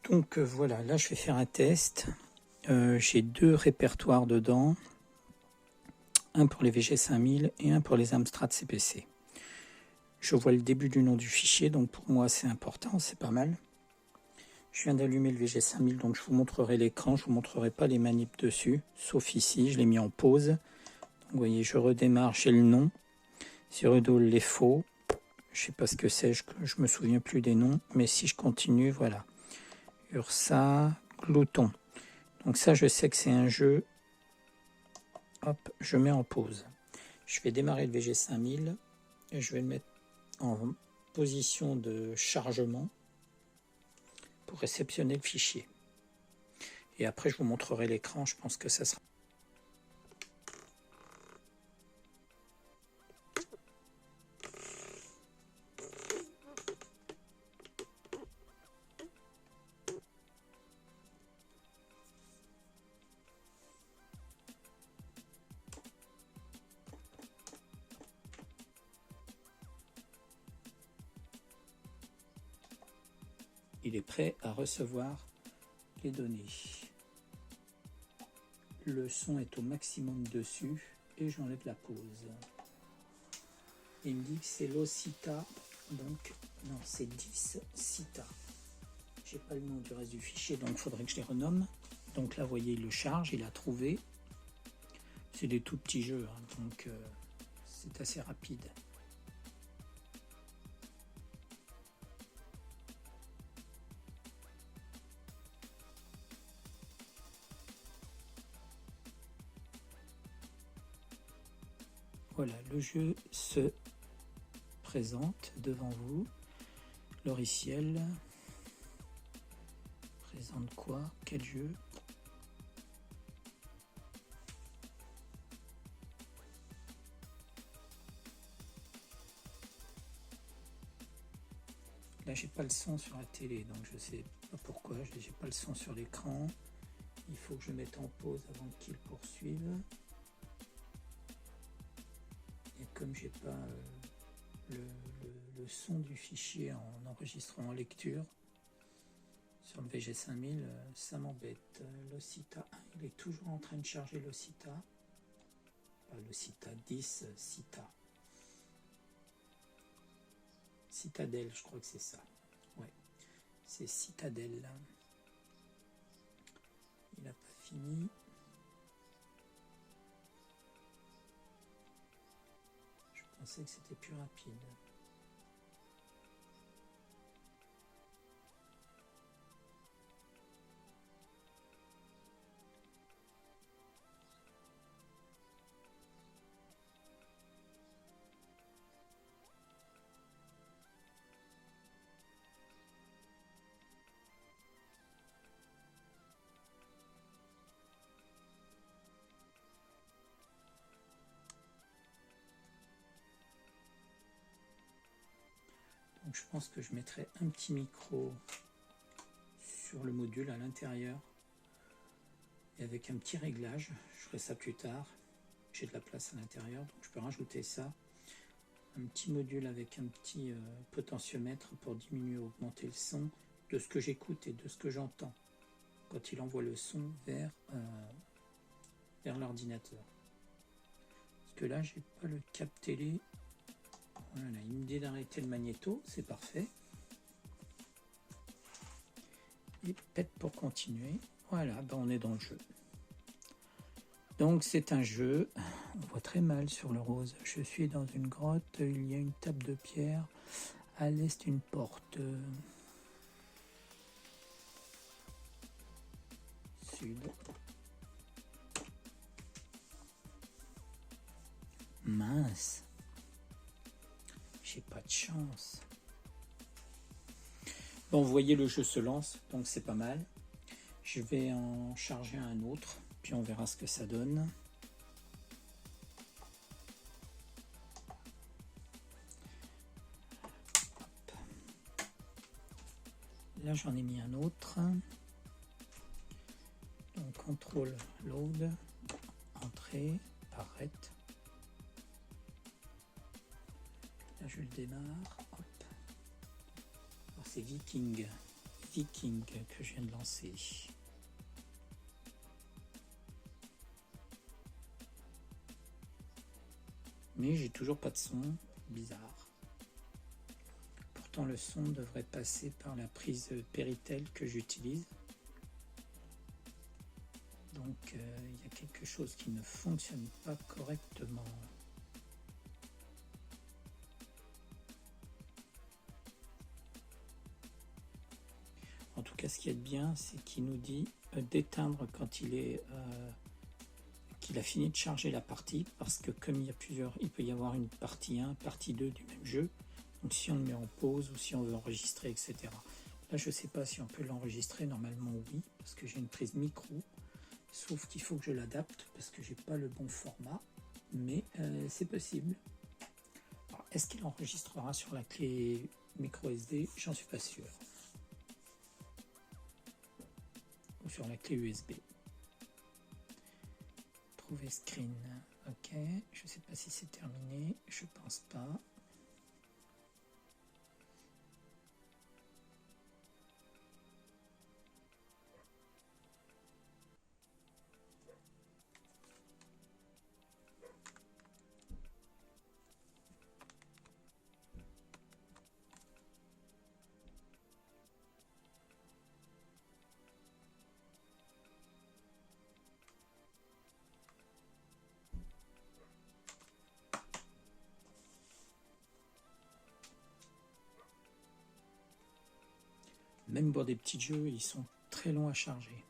Donc voilà, là je vais faire un test. J'ai deux répertoires dedans, un pour les VG5000 et un pour les Amstrad CPC. Je vois le début du nom du fichier, donc pour moi c'est important, c'est pas mal. Je viens d'allumer le VG5000, donc je vous montrerai l'écran, je vous montrerai pas les manips dessus, sauf ici, je l'ai mis en pause. Donc, vous voyez, je redémarre, j'ai le nom. Cyrudol les faux, je sais pas ce que c'est, je me souviens plus des noms, mais si je continue, voilà. Ursa, Glouton. Donc ça, je sais que c'est un jeu. Hop, je mets en pause. Je vais démarrer le VG5000 et je vais le mettre en position de chargement pour réceptionner le fichier. Et après, je vous montrerai l'écran, je pense que ça sera... Il est prêt à recevoir les données. Le son est au maximum dessus et j'enlève la pause. Il me dit que c'est l'Ocita, donc non, c'est 10 Cita. J'ai pas le nom du reste du fichier, donc il faudrait que je les renomme. Donc là, vous voyez, il le charge, il a trouvé. C'est des tout petits jeux, hein, donc c'est assez rapide. Voilà, le jeu se présente devant vous. Loriciel présente quoi? Quel jeu? Là, j'ai pas le son sur la télé, donc je sais pas pourquoi. J'ai pas le son sur l'écran. Il faut que je mette en pause avant qu'il poursuive. Et comme j'ai pas le son du fichier en enregistrement en lecture sur le VG5000, ça m'embête. L'Ocita 1, il est toujours en train de charger l'Ocita. L'Ocita 10 Cita. Citadel, je crois que c'est ça. Ouais, c'est Citadel. Il n'a pas fini. Je pensais que c'était plus rapide. Donc je pense que je mettrai un petit micro sur le module à l'intérieur et avec un petit réglage. Je ferai ça plus tard. J'ai de la place à l'intérieur, donc je peux rajouter ça. Un petit module avec un petit potentiomètre pour diminuer ou augmenter le son de ce que j'écoute et de ce que j'entends quand il envoie le son vers l'ordinateur. Parce que là, j'ai pas le cap télé. Voilà, il me dit d'arrêter le magnéto, c'est parfait. Et peut-être pour continuer, voilà, ben on est dans le jeu. Donc c'est un jeu, on voit très mal sur le rose. Je suis dans une grotte, il y a une table de pierre, à l'est une porte. Sud. Mince. J'ai pas de chance. Bon, vous voyez, le jeu se lance, donc c'est pas mal. Je vais en charger un autre, puis on verra ce que ça donne. Hop. Là, j'en ai mis un autre. Donc, contrôle load, entrée, arrête. Là, je le démarre. Hop. C'est Viking Viking que je viens de lancer. Mais j'ai toujours pas de son, bizarre. Pourtant le son devrait passer par la prise Péritel que j'utilise. Donc il y a quelque chose qui ne fonctionne pas correctement. En tout cas, ce qui est bien, c'est qu'il nous dit d'éteindre quand il a fini de charger la partie, parce que comme il y a plusieurs, il peut y avoir une partie 1, partie 2 du même jeu. Donc si on le met en pause ou si on veut enregistrer, etc. Là, je ne sais pas si on peut l'enregistrer. Normalement, oui, parce que j'ai une prise micro. Sauf qu'il faut que je l'adapte parce que j'ai pas le bon format, mais c'est possible. Est-ce qu'il enregistrera sur la clé micro SD? J'en suis pas sûr. Ou sur la clé USB. Trouver screen. Ok, je sais pas si c'est terminé, je pense pas. Même pour des petits jeux, ils sont très longs à charger.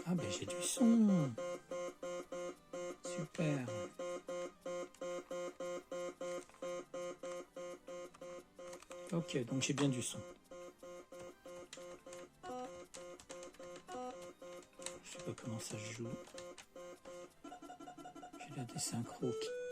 Ah ben j'ai du son. Super. Ok, donc j'ai bien du son. Je sais pas comment ça se joue.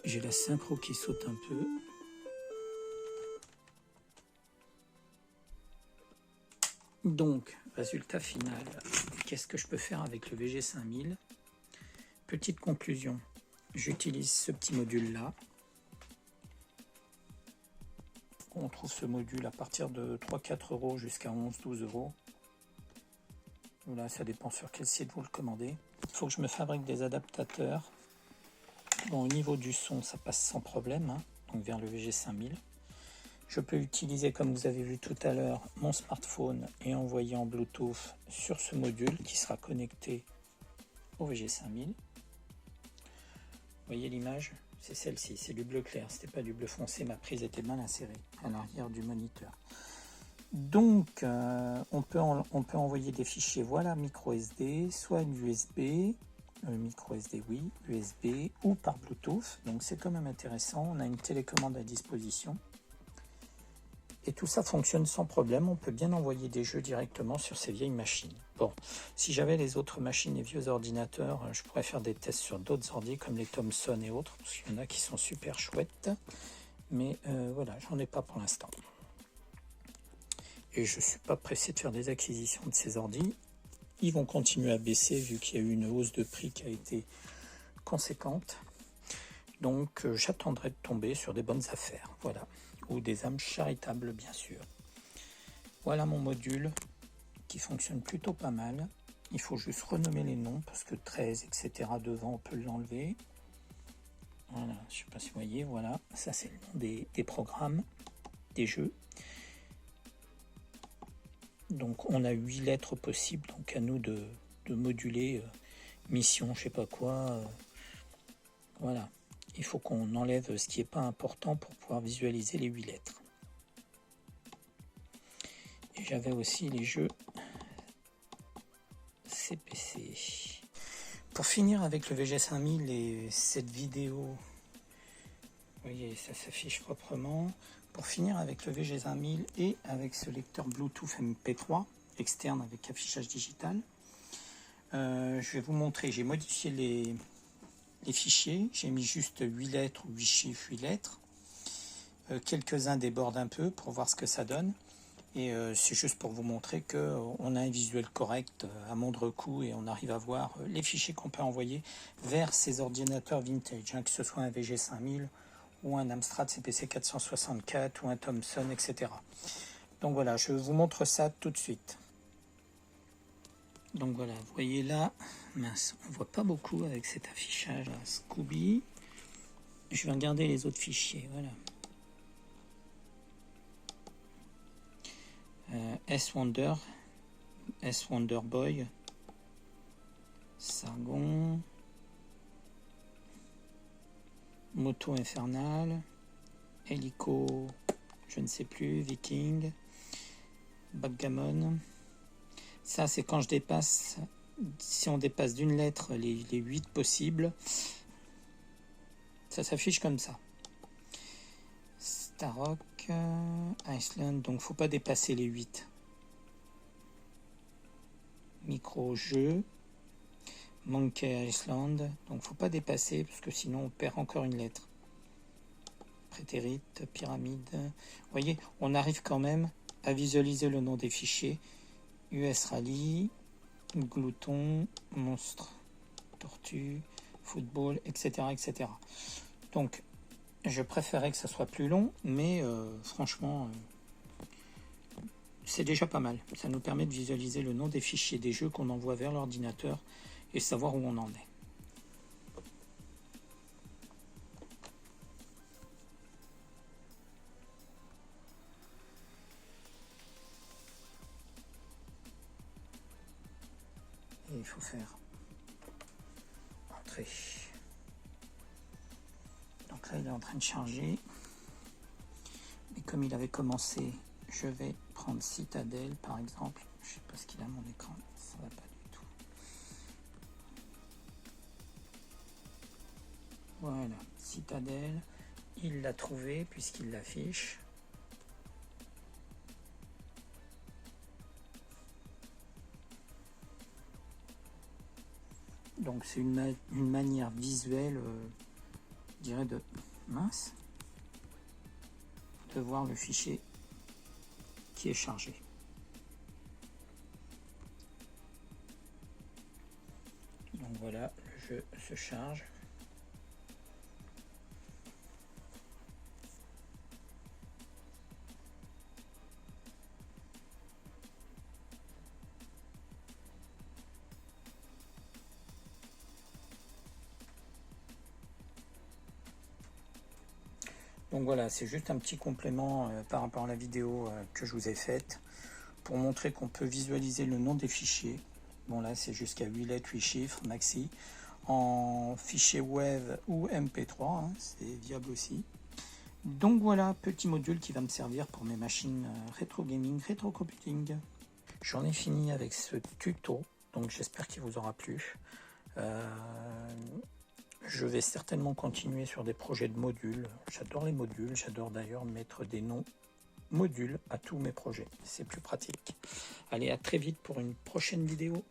J'ai la synchro qui saute un peu. Donc, résultat final. Qu'est-ce que je peux faire avec le VG5000? Petite conclusion. J'utilise ce petit module-là. On trouve ce module à partir de 3-4 € jusqu'à 11-12 €. Voilà, ça dépend sur quel site vous le commandez. Il faut que je me fabrique des adaptateurs. Bon, au niveau du son, ça passe sans problème, hein, donc vers le VG5000. Je peux utiliser, comme vous avez vu tout à l'heure, mon smartphone et envoyer en Bluetooth sur ce module qui sera connecté au VG5000. Vous voyez l'image? C'est celle-ci, c'est du bleu clair, c'était pas du bleu foncé, ma prise était mal insérée à l'arrière du moniteur. Donc, on peut envoyer des fichiers, voilà, micro SD, soit USB, micro SD, oui, USB, ou par Bluetooth. Donc, c'est quand même intéressant. On a une télécommande à disposition. Et tout ça fonctionne sans problème. On peut bien envoyer des jeux directement sur ces vieilles machines. Bon, si j'avais les autres machines et vieux ordinateurs, je pourrais faire des tests sur d'autres ordi comme les Thomson et autres, parce qu'il y en a qui sont super chouettes. Mais voilà, j'en ai pas pour l'instant. Et je ne suis pas pressé de faire des acquisitions de ces ordis. Ils vont continuer à baisser vu qu'il y a eu une hausse de prix qui a été conséquente. Donc j'attendrai de tomber sur des bonnes affaires, voilà, ou des âmes charitables bien sûr. Voilà mon module qui fonctionne plutôt pas mal. Il faut juste renommer les noms parce que 13, etc. devant, on peut l'enlever. Voilà, je ne sais pas si vous voyez, voilà, ça c'est le nom des programmes, des jeux. Donc on a 8 lettres possibles, donc à nous de moduler mission, je sais pas quoi. Voilà, il faut qu'on enlève ce qui n'est pas important pour pouvoir visualiser les 8 lettres. Et j'avais aussi les jeux CPC. Pour finir avec le VG5000 et cette vidéo, vous voyez, ça s'affiche proprement. pour finir avec le VG5000 et avec ce lecteur Bluetooth MP3 externe avec affichage digital, je vais vous montrer, j'ai modifié les fichiers, j'ai mis juste 8 lettres ou 8 chiffres, 8 lettres. Quelques-uns débordent un peu pour voir ce que ça donne. Et c'est juste pour vous montrer qu'on a un visuel correct à moindre coût et on arrive à voir les fichiers qu'on peut envoyer vers ces ordinateurs vintage, hein, que ce soit un VG5000 ou un Amstrad CPC 464 ou un Thomson, etc. Donc voilà, je vous montre ça tout de suite. Donc voilà, vous voyez là, mince, on voit pas beaucoup avec cet affichage là, Scooby. Je vais regarder les autres fichiers, voilà. S-Wonder, S-Wonder Boy, Sargon, Moto Infernal, Hélico, je ne sais plus, Viking, Backgammon. Ça, c'est quand je dépasse, si on dépasse d'une lettre les 8 possibles, ça s'affiche comme ça. Starrock, Iceland, donc faut pas dépasser les 8. Micro-jeu, Monkey Island, donc faut pas dépasser parce que sinon on perd encore une lettre. Prétérite, pyramide, vous voyez, on arrive quand même à visualiser le nom des fichiers. US Rally, Glouton, Monstre, Tortue, Football, etc. etc. Donc je préférais que ça soit plus long, mais franchement, c'est déjà pas mal. Ça nous permet de visualiser le nom des fichiers des jeux qu'on envoie vers l'ordinateur et savoir où on en est. Et il faut faire entrer. Donc là, il est en train de charger. Et comme il avait commencé, je vais prendre Citadel par exemple. Je sais pas ce qu'il a mon écran, ça va pas du tout. Voilà, Citadel, il l'a trouvé puisqu'il l'affiche. Donc c'est une manière visuelle, je dirais de voir le fichier qui est chargé. Donc voilà, le jeu se charge. Donc voilà, c'est juste un petit complément par rapport à la vidéo que je vous ai faite pour montrer qu'on peut visualiser le nom des fichiers. Bon là c'est jusqu'à 8 lettres, 8 chiffres maxi. En fichier web ou MP3, hein, c'est viable aussi. Donc voilà, petit module qui va me servir pour mes machines rétro gaming, rétro computing. J'en ai fini avec ce tuto, donc j'espère qu'il vous aura plu. Je vais certainement continuer sur des projets de modules. J'adore les modules, j'adore d'ailleurs mettre des noms modules à tous mes projets. C'est plus pratique. Allez, à très vite pour une prochaine vidéo.